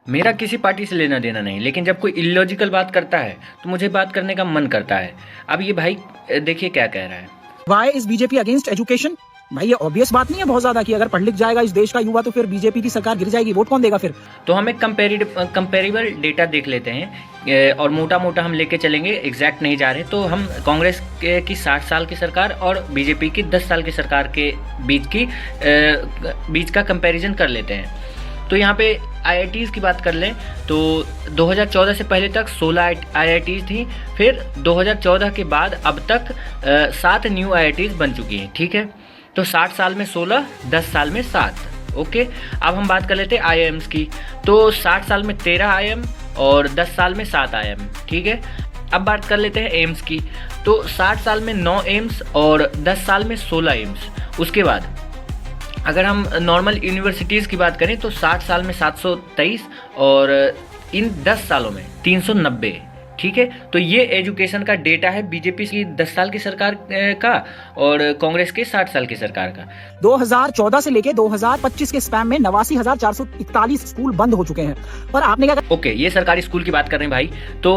मेरा किसी पार्टी से लेना देना नहीं, लेकिन जब कोई इलॉजिकल बात करता है तो मुझे बात करने का मन करता है। अब ये भाई देखिए क्या कह रहा है। Why is BJP against education? भाई ये ऑब्वियस बात नहीं है बहुत ज्यादा कि अगर पढ़ लिख जाएगा इस देश का युवा तो फिर बीजेपी की सरकार गिर जाएगी, वोट कौन देगा फिर? तो हम एक कंपेरेबल डेटा देख लेते हैं और मोटा मोटा हम लेके चलेंगे, एग्जैक्ट नहीं जा रहे। तो हम कांग्रेस की 60 साल की सरकार और बीजेपी की 10 साल की सरकार के बीच का कंपैरिजन कर लेते हैं। तो यहाँ पे IITs की बात कर लें तो 2014 से पहले तक 16 IITs थी, फिर 2014 के बाद अब तक 7 न्यू IITs बन चुकी हैं। ठीक है, तो 60 साल में 16, 10 साल में 7। ओके, अब हम बात कर लेते हैं IIMs की। तो 60 साल में 13 IIM और 10 साल में 7 IIM। ठीक है, अब बात कर लेते हैं एम्स की। तो 60 साल में 9 एम्स और 10 साल में 16 एम्स। उसके बाद अगर हम नॉर्मल यूनिवर्सिटीज़ की बात करें तो 60 साल में 723 और इन 10 सालों में 390। ठीक है, तो ये एजुकेशन का डेटा है बीजेपी की 10 साल की सरकार का और कांग्रेस के 60 साल की सरकार का। 2014 से लेके 2025 के स्पैम में 89,441 स्कूल बंद हो चुके हैं। पर आपने क्या ओके, ये सरकारी स्कूल की बात कर रहे हैं भाई। तो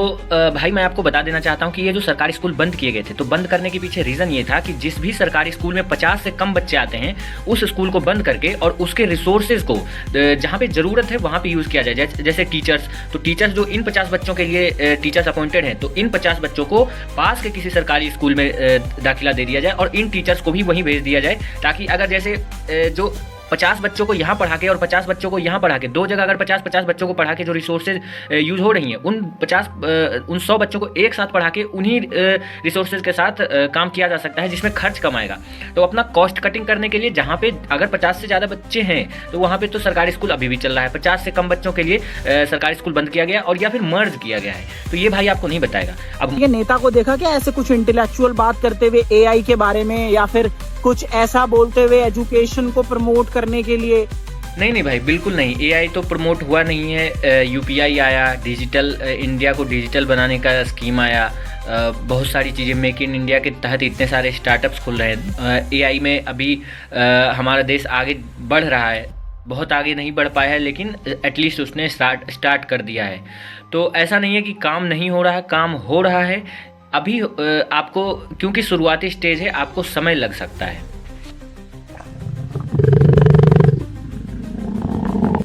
भाई मैं आपको बता देना चाहता हूँ कि ये जो सरकारी स्कूल बंद किए गए थे, तो बंद करने के पीछे रीज़न ये था कि जिस भी सरकारी स्कूल में 50 से कम बच्चे आते हैं उस स्कूल को बंद करके और उसके रिसोर्सेज को जहाँ पे ज़रूरत है वहाँ पे यूज़ किया जाए। जैसे टीचर्स, तो टीचर्स जो इन 50 बच्चों के लिए टीचर्स अपॉइंटेड हैं, तो इन 50 बच्चों को पास के किसी सरकारी स्कूल में दाखिला दे दिया जाए और इन टीचर्स को भी वहीं भेज दिया जाए, ताकि अगर जैसे जो 50 बच्चों को यहाँ पढ़ा के और 50 बच्चों को यहाँ पढ़ा के, दो जगह अगर 50-50 बच्चों को पढ़ा के जो रिसोर्सेज यूज़ हो रही हैं, उन 100 बच्चों को एक साथ पढ़ा के उन्हीं रिसोर्सेज के साथ काम किया जा सकता है, जिसमें खर्च कम आएगा। तो अपना कॉस्ट कटिंग करने के लिए जहाँ पे अगर 50 से ज़्यादा बच्चे हैं तो वहाँ पे तो सरकारी स्कूल अभी भी चल रहा है, 50 से कम बच्चों के लिए सरकारी स्कूल बंद किया गया और या फिर मर्ज किया गया है। तो ये भाई आपको नहीं बताएगा। अब ये नेता को देखा क्या ऐसे कुछ इंटेलेक्चुअल बात करते हुए AI के बारे में, या फिर कुछ ऐसा बोलते हुए एजुकेशन को प्रमोट करने के लिए? नहीं भाई, बिल्कुल नहीं। AI तो प्रमोट हुआ नहीं है। UPI आया, डिजिटल इंडिया को डिजिटल बनाने का स्कीम आया, बहुत सारी चीज़ें मेक इन इंडिया के तहत इतने सारे स्टार्टअप्स खुल रहे हैं। AI में अभी हमारा देश आगे बढ़ रहा है, बहुत आगे नहीं बढ़ पाया है लेकिन एटलीस्ट उसने स्टार्ट कर दिया है। तो ऐसा नहीं है कि काम नहीं हो रहा है, काम हो रहा है। अभी आपको क्योंकि शुरुआती स्टेज है, आपको समय लग सकता है।